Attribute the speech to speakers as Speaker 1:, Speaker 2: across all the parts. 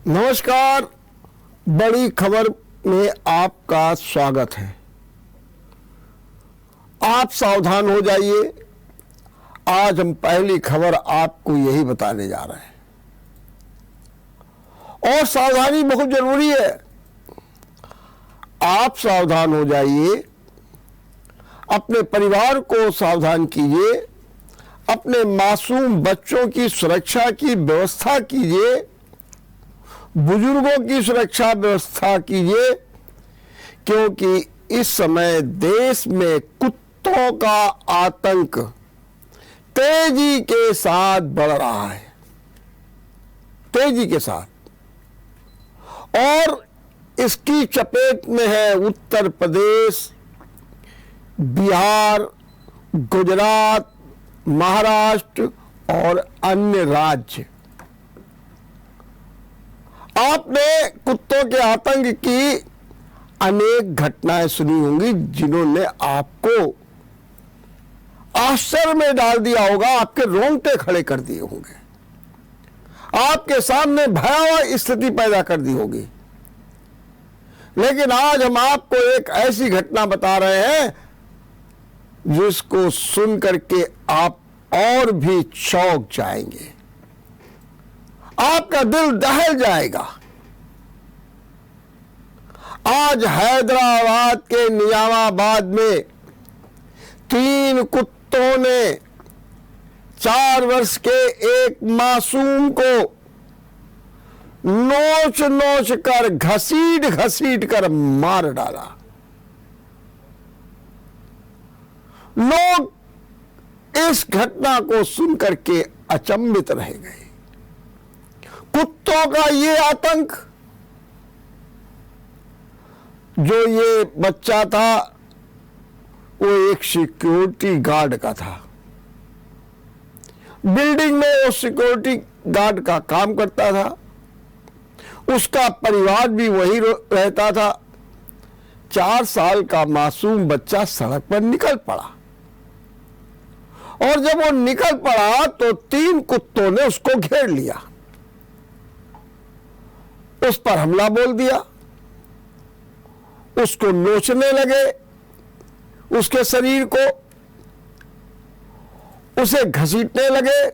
Speaker 1: नमस्कार, बड़ी खबर में आपका स्वागत है। आप सावधान हो जाइए। आज हम पहली खबर आपको यही बताने जा रहे हैं और सावधानी बहुत जरूरी है। आप सावधान हो जाइए, अपने परिवार को सावधान कीजिए, अपने मासूम बच्चों की सुरक्षा की व्यवस्था कीजिए, बुजुर्गों की सुरक्षा व्यवस्था कीजिए, क्योंकि इस समय देश में कुत्तों का आतंक तेजी के साथ बढ़ रहा है, तेजी के साथ। और इसकी चपेट में है उत्तर प्रदेश, बिहार, गुजरात, महाराष्ट्र और अन्य राज्य। आपने कुत्तों के आतंक की अनेक घटनाएं सुनी होंगी जिन्होंने आपको आश्चर्य में डाल दिया होगा, आपके रोंगटे खड़े कर दिए होंगे, आपके सामने भयावह स्थिति पैदा कर दी होगी। लेकिन आज हम आपको एक ऐसी घटना बता रहे हैं जिसको सुन करके आप और भी चौंक जाएंगे, आपका दिल दहल जाएगा। आज हैदराबाद के निजामाबाद में 3 कुत्तों ने 4 वर्ष के एक मासूम को नोच नोच कर, घसीट घसीट कर मार डाला। लोग इस घटना को सुनकर के अचंभित रह गए। कुत्तों का ये आतंक, जो ये बच्चा था वो एक सिक्योरिटी गार्ड का था। बिल्डिंग में वो सिक्योरिटी गार्ड का काम करता था, उसका परिवार भी वही रहता था। 4 साल का मासूम बच्चा सड़क पर निकल पड़ा और जब वो निकल पड़ा तो 3 कुत्तों ने उसको घेर लिया, उस पर हमला बोल दिया, उसको नोचने लगे, उसके शरीर को, उसे घसीटने लगे।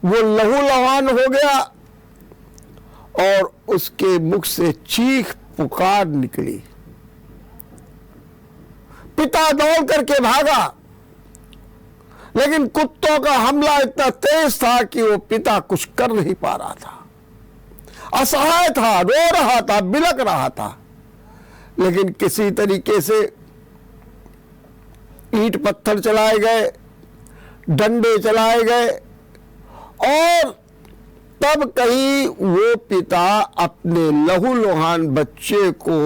Speaker 1: वो लहूलुहान हो गया और उसके मुख से चीख पुकार निकली। पिता दौड़ करके भागा, लेकिन कुत्तों का हमला इतना तेज था कि वो पिता कुछ कर नहीं पा रहा था, असहाय था, रो रहा था, बिलक रहा था। लेकिन किसी तरीके से ईंट पत्थर चलाए गए, डंडे चलाए गए और तब कहीं वो पिता अपने लहूलुहान बच्चे को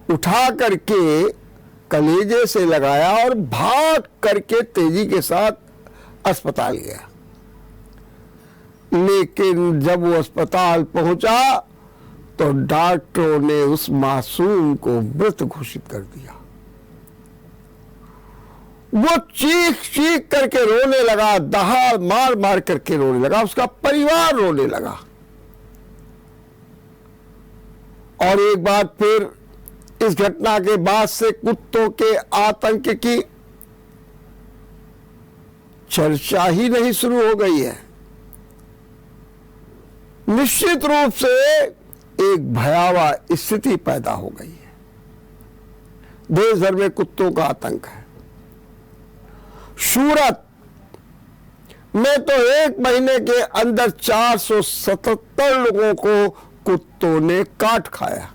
Speaker 1: उठा करके कलेजे से लगाया और भाग करके तेजी के साथ अस्पताल गया। लेकिन जब वो अस्पताल पहुंचा तो डॉक्टरों ने उस मासूम को मृत घोषित कर दिया। वो चीख चीख करके रोने लगा, दहाड़ मार मार करके रोने लगा, उसका परिवार रोने लगा। और एक बार फिर इस घटना के बाद से कुत्तों के आतंक की चर्चा ही नहीं शुरू हो गई है। निश्चित रूप से एक भयावह स्थिति पैदा हो गई है। देश भर में कुत्तों का आतंक है। सूरत में तो 1 महीने के अंदर 477 लोगों को कुत्तों ने काट खाया।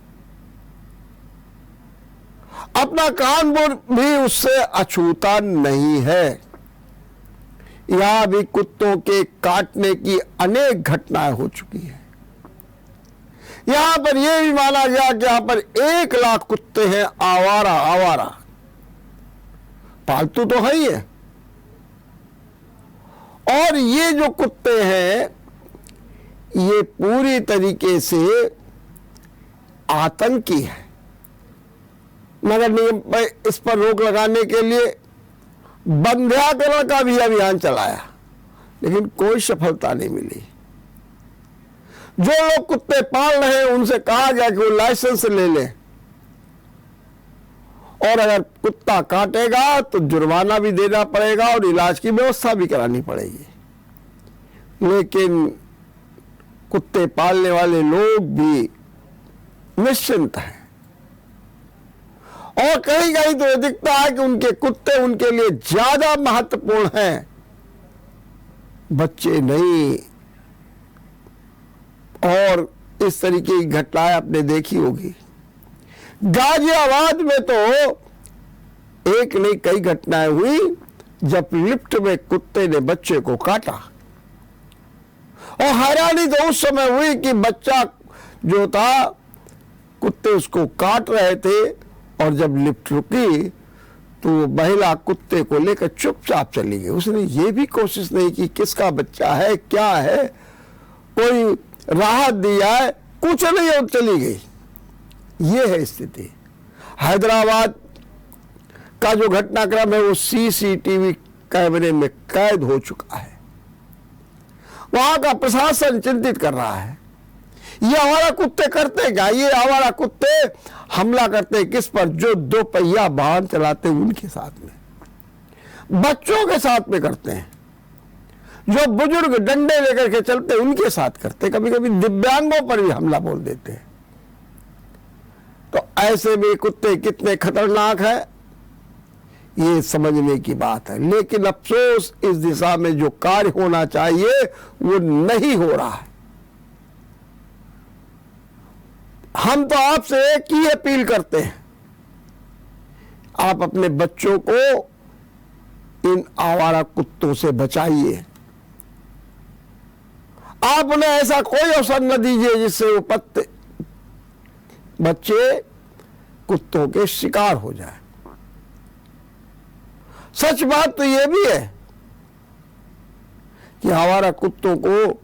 Speaker 1: अपना कानपुर भी उससे अछूता नहीं है। यहां भी कुत्तों के काटने की अनेक घटनाएं हो चुकी है। यहां पर यह भी माना गया कि यहां पर 1 लाख कुत्ते हैं, आवारा पालतू तो है ही है। और ये जो कुत्ते हैं ये पूरी तरीके से आतंकी है। नगर निगम पर इस पर रोक लगाने के लिए बंध्याकरण का भी अभियान चलाया, लेकिन कोई सफलता नहीं मिली। जो लोग कुत्ते पाल रहे हैं उनसे कहा गया कि वो लाइसेंस ले लें, और अगर कुत्ता काटेगा तो जुर्माना भी देना पड़ेगा और इलाज की व्यवस्था भी करानी पड़ेगी। लेकिन कुत्ते पालने वाले लोग भी निश्चिंत हैं, और कहीं कहीं तो दिखता है कि उनके कुत्ते उनके लिए ज्यादा महत्वपूर्ण हैं, बच्चे नहीं। और इस तरीके की घटनाएं आपने देखी होगी। गाजियाबाद में तो एक नहीं कई घटनाएं हुई जब लिफ्ट में कुत्ते ने बच्चे को काटा, और हैरानी तो उस समय हुई कि बच्चा जो था, कुत्ते उसको काट रहे थे, और जब लिफ्ट रुकी तो महिला कुत्ते को लेकर चुपचाप चली गई। उसने ये भी कोशिश नहीं की किसका बच्चा है, क्या है, कोई राहत दिया है, कुछ नहीं, और चली गई। ये है स्थिति। हैदराबाद का जो घटनाक्रम है वो सीसीटीवी कैमरे में कैद हो चुका है। वहां का प्रशासन चिंतित कर रहा है, ये आवारा कुत्ते करते क्या? ये आवारा कुत्ते हमला करते किस पर? जो दो पहिया वाहन चलाते उनके साथ में, बच्चों के साथ में करते हैं, जो बुजुर्ग डंडे लेकर के चलते उनके साथ करते, कभी कभी दिव्यांगों पर भी हमला बोल देते हैं। तो ऐसे में कुत्ते कितने खतरनाक है ये समझने की बात है। लेकिन अफसोस इस दिशा में जो कार्य होना चाहिए वो नहीं हो रहा है। हम तो आपसे एक ही अपील करते हैं, आप अपने बच्चों को इन आवारा कुत्तों से बचाइए। आप उन्हें ऐसा कोई अवसर न दीजिए जिससे वो बच्चे कुत्तों के शिकार हो जाए। सच बात तो यह भी है कि आवारा कुत्तों को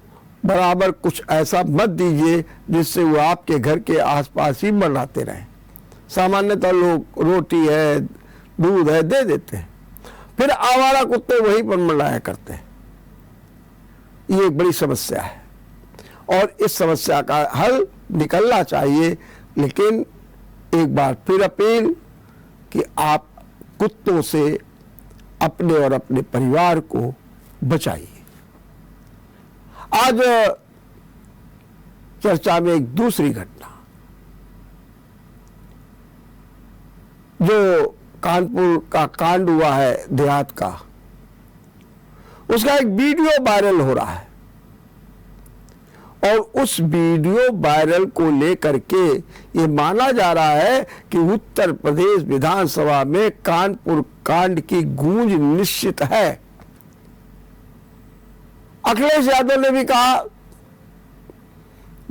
Speaker 1: बराबर कुछ ऐसा मत दीजिए जिससे वो आपके घर के आसपास ही मंडराते रहें। सामान्यतः लोग रोटी है, दूध है दे देते हैं, फिर आवारा कुत्ते वहीं पर मंडराया करते हैं। ये एक बड़ी समस्या है और इस समस्या का हल निकलना चाहिए। लेकिन एक बार फिर अपील कि आप कुत्तों से अपने और अपने परिवार को बचाइए। आज चर्चा में एक दूसरी घटना जो कानपुर का कांड हुआ है देहात का, उसका एक वीडियो वायरल हो रहा है और उस वीडियो वायरल को लेकर के ये माना जा रहा है कि उत्तर प्रदेश विधानसभा में कानपुर कांड की गूंज निश्चित है। अखिलेश यादव ने भी कहा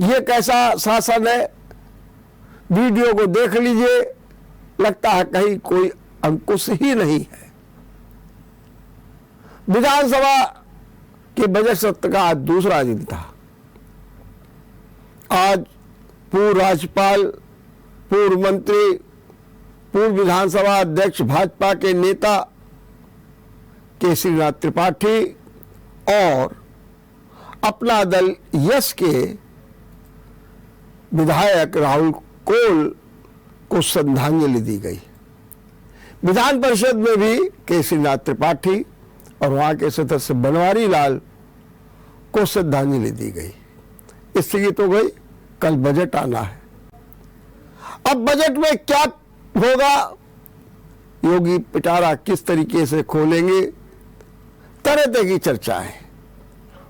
Speaker 1: यह कैसा शासन है, वीडियो को देख लीजिए, लगता है कहीं कोई अंकुश ही नहीं है। विधानसभा के बजट सत्र का आज दूसरा दिन था। आज पूर्व राज्यपाल, पूर्व मंत्री, पूर्व विधानसभा अध्यक्ष भाजपा के नेता केसरीनाथ त्रिपाठी और अपना दल यस के विधायक राहुल कोल को श्रद्धांजलि दी गई। विधान परिषद में भी केसरीनाथ त्रिपाठी और वहां के सदस्य बनवारी लाल को श्रद्धांजलि दी गई। स्थगित हो गई, कल बजट आना है। अब बजट में क्या होगा, योगी पिटारा किस तरीके से खोलेंगे, तरह तरह की चर्चा है।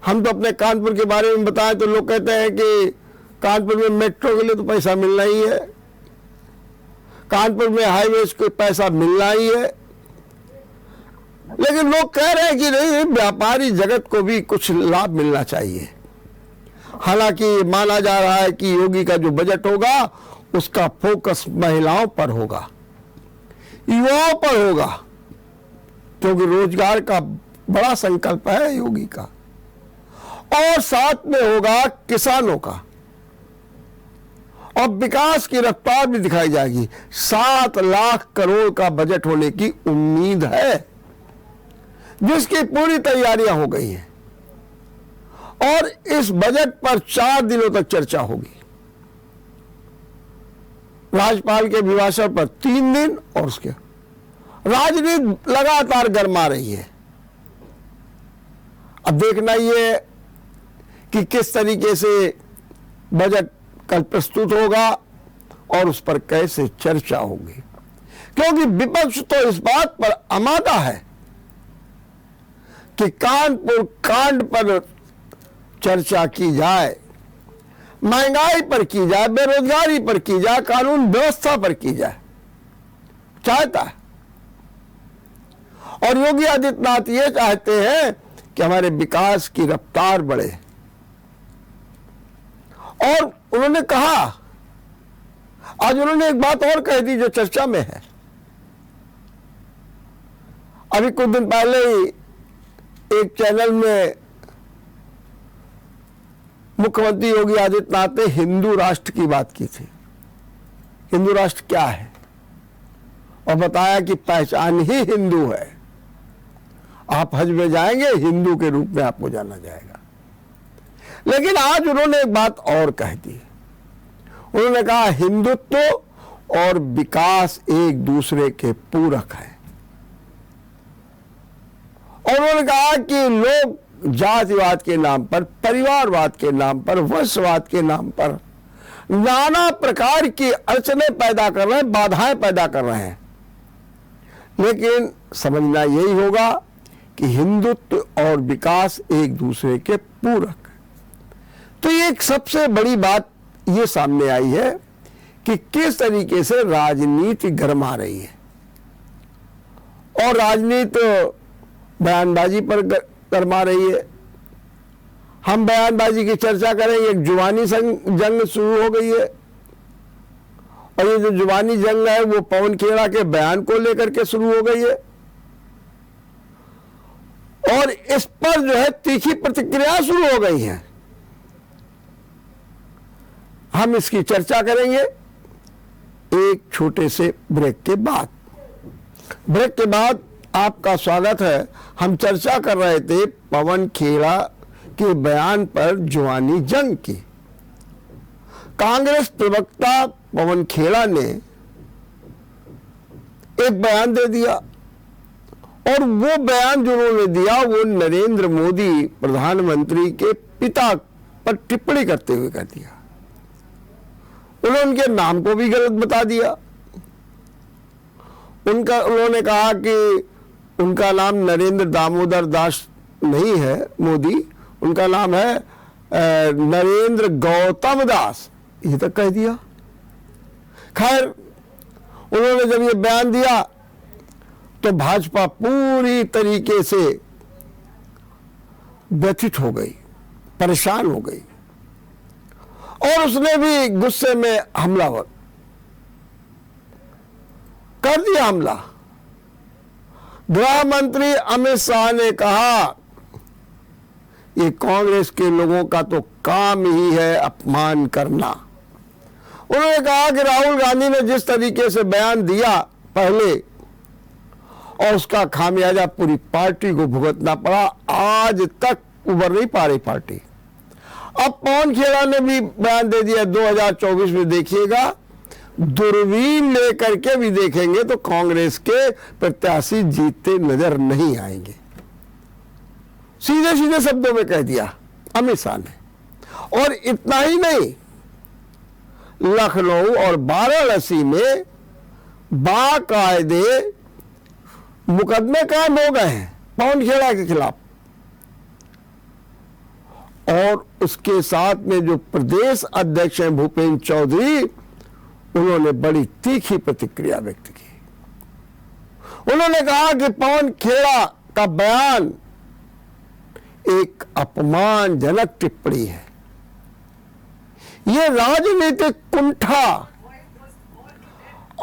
Speaker 1: हम तो अपने कानपुर के बारे में बताएं तो लोग कहते हैं कि कानपुर में मेट्रो के लिए तो पैसा मिलना ही है, कानपुर में हाईवेज को पैसा मिलना ही है। लेकिन लोग कह रहे हैं कि नहीं, व्यापारी जगत को भी कुछ लाभ मिलना चाहिए। हालांकि माना जा रहा है कि योगी का जो बजट होगा उसका फोकस महिलाओं पर होगा, युवाओं पर होगा, क्योंकि रोजगार का बड़ा संकल्प है योगी का, और साथ में होगा किसानों का, और विकास की रफ्तार भी दिखाई जाएगी। 7 लाख करोड़ का बजट होने की उम्मीद है, जिसकी पूरी तैयारियां हो गई हैं। और इस बजट पर 4 दिनों तक चर्चा होगी। राज्यपाल के अभिभाषण पर 3 दिन और उसके राजनीति लगातार गरमा रही है। अब देखना ये कि किस तरीके से बजट कल प्रस्तुत होगा और उस पर कैसे चर्चा होगी, क्योंकि विपक्ष तो इस बात पर आमादा है कि कानपुर कांड पर चर्चा की जाए, महंगाई पर की जाए, बेरोजगारी पर की जाए, कानून व्यवस्था पर की जाए, चाहता है। और योगी आदित्यनाथ ये चाहते हैं कि हमारे विकास की रफ्तार बढ़े। और उन्होंने कहा, आज उन्होंने एक बात और कह दी जो चर्चा में है। अभी कुछ दिन पहले ही एक चैनल में मुख्यमंत्री योगी आदित्यनाथ ने हिंदू राष्ट्र की बात की थी। हिंदू राष्ट्र क्या है, और बताया कि पहचान ही हिंदू है। आप हज में जाएंगे, हिंदू के रूप में आपको जाना जाएगा। लेकिन आज उन्होंने एक बात और कह दी। उन्होंने कहा हिंदुत्व और विकास एक दूसरे के पूरक है। और उन्होंने कहा कि लोग जातिवाद के नाम पर, परिवारवाद के नाम पर, वंशवाद के नाम पर नाना प्रकार की अड़चनें पैदा कर रहे हैं, बाधाएं पैदा कर रहे हैं। लेकिन समझना यही होगा कि हिंदुत्व और विकास एक दूसरे के पूरक। तो ये एक सबसे बड़ी बात ये सामने आई है कि किस तरीके से राजनीति गरमा रही है। और राजनीति बयानबाजी पर गरमा रही है। हम बयानबाजी की चर्चा करेंगे, एक जुबानी जंग शुरू हो गई है। और ये जो जुबानी जंग है वो पवन खेड़ा के बयान को लेकर के शुरू हो गई है। और इस पर जो है तीखी प्रतिक्रिया शुरू हो गई है। हम इसकी चर्चा करेंगे एक छोटे से ब्रेक के बाद। ब्रेक के बाद आपका स्वागत है। हम चर्चा कर रहे थे पवन खेड़ा के बयान पर जुबानी जंग की। कांग्रेस प्रवक्ता पवन खेड़ा ने एक बयान दे दिया, और वो बयान जो उन्होंने दिया वो नरेंद्र मोदी प्रधानमंत्री के पिता पर टिप्पणी करते हुए कर दिया। उन्होंने उनके नाम को भी गलत बता दिया। उन्होंने कहा कि उनका नाम नरेंद्र दामोदर दास नहीं है मोदी, उनका नाम है नरेंद्र गौतम दास, ये तक कह दिया। खैर, उन्होंने जब ये बयान दिया तो भाजपा पूरी तरीके से व्यथित हो गई, परेशान हो गई, और उसने भी गुस्से में हमला कर दिया। हमला गृह मंत्री अमित शाह ने कहा ये कांग्रेस के लोगों का तो काम ही है अपमान करना। उन्होंने कहा कि राहुल गांधी ने जिस तरीके से बयान दिया पहले, और उसका खामियाजा पूरी पार्टी को भुगतना पड़ा, आज तक उबर नहीं पा रही पार्टी। अब पवन खेड़ा ने भी बयान दे दिया 2024 में देखिएगा, दूरबीन लेकर के भी देखेंगे तो कांग्रेस के प्रत्याशी जीतते नजर नहीं आएंगे। सीधे सीधे शब्दों में कह दिया अमित शाह ने। और इतना ही नहीं, लखनऊ और वाराणसी में बाकायदे मुकदमे कायम हो गए हैं पवन खेड़ा के खिलाफ। और उसके साथ में जो प्रदेश अध्यक्ष हैं भूपेंद्र चौधरी, उन्होंने बड़ी तीखी प्रतिक्रिया व्यक्त की। उन्होंने कहा कि पवन खेड़ा का बयान एक अपमानजनक टिप्पणी है, ये राजनीतिक कुंठा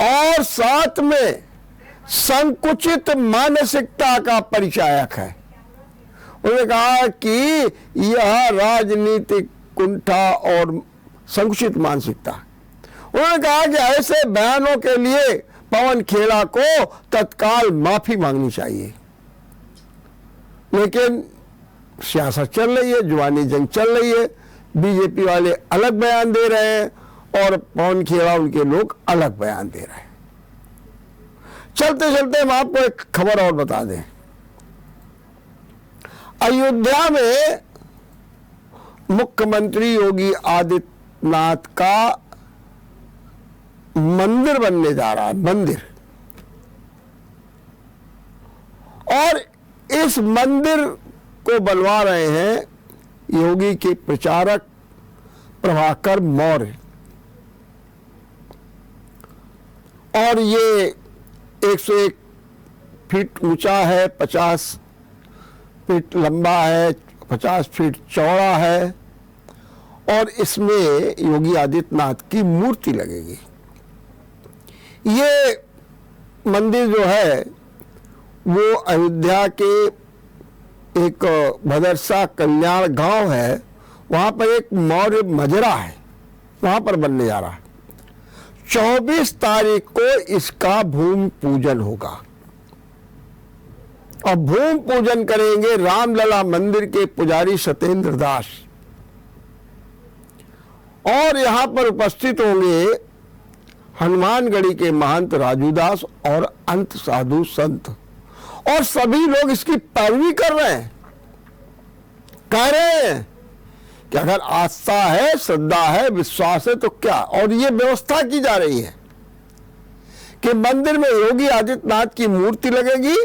Speaker 1: और साथ में संकुचित मानसिकता का परिचायक है। उन्होंने कहा कि यह राजनीतिक कुंठा और संकुचित मानसिकता। उन्होंने कहा कि ऐसे बयानों के लिए पवन खेड़ा को तत्काल माफी मांगनी चाहिए। लेकिन सियासत चल रही है, जुबानी जंग चल रही है। बीजेपी वाले अलग बयान दे रहे हैं और पवन खेड़ा उनके लोग अलग बयान दे रहे हैं। चलते चलते हम आपको एक खबर और बता दें। अयोध्या में मुख्यमंत्री योगी आदित्यनाथ का मंदिर बनने जा रहा है, मंदिर। और इस मंदिर को बनवा रहे हैं योगी के प्रचारक प्रभाकर मौर्य। और ये 101 फीट ऊंचा है, 50 फीट लंबा है, 50 फीट चौड़ा है और इसमें योगी आदित्यनाथ की मूर्ति लगेगी। ये मंदिर जो है वो अयोध्या के एक भदरसा कल्याण गांव है, वहां पर एक मौर्य मजरा है, वहां पर बनने जा रहा है। 24 तारीख को इसका भूमि पूजन होगा और भूमि पूजन करेंगे रामलला मंदिर के पुजारी सत्येंद्र दास। और यहां पर उपस्थित होंगे हनुमानगढ़ी के महंत राजू दास और अंत साधु संत, और सभी लोग इसकी पैरवी कर रहे हैं। कह रहे हैं कि अगर आस्था है, श्रद्धा है, विश्वास है तो क्या। और ये व्यवस्था की जा रही है कि मंदिर में योगी आदित्यनाथ की मूर्ति लगेगी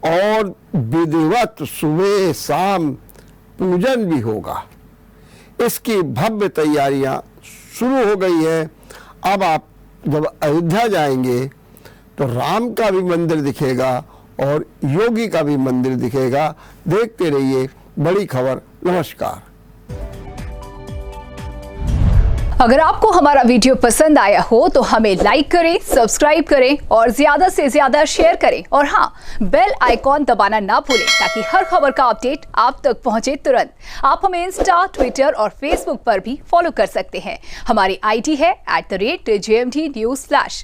Speaker 1: और विधिवत सुबह शाम पूजन भी होगा। इसकी भव्य तैयारियां शुरू हो गई है। अब आप जब अयोध्या जाएंगे तो राम का भी मंदिर दिखेगा और योगी का भी मंदिर दिखेगा। देखते रहिए बड़ी खबर। नमस्कार।
Speaker 2: अगर आपको हमारा वीडियो पसंद आया हो तो हमें लाइक करें, सब्सक्राइब करें और ज्यादा से ज्यादा शेयर करें। और हाँ, बेल आइकॉन दबाना ना भूलें ताकि हर खबर का अपडेट आप तक पहुंचे तुरंत। आप हमें इंस्टा, ट्विटर और फेसबुक पर भी फॉलो कर सकते हैं। हमारी आईडी है @JMT News।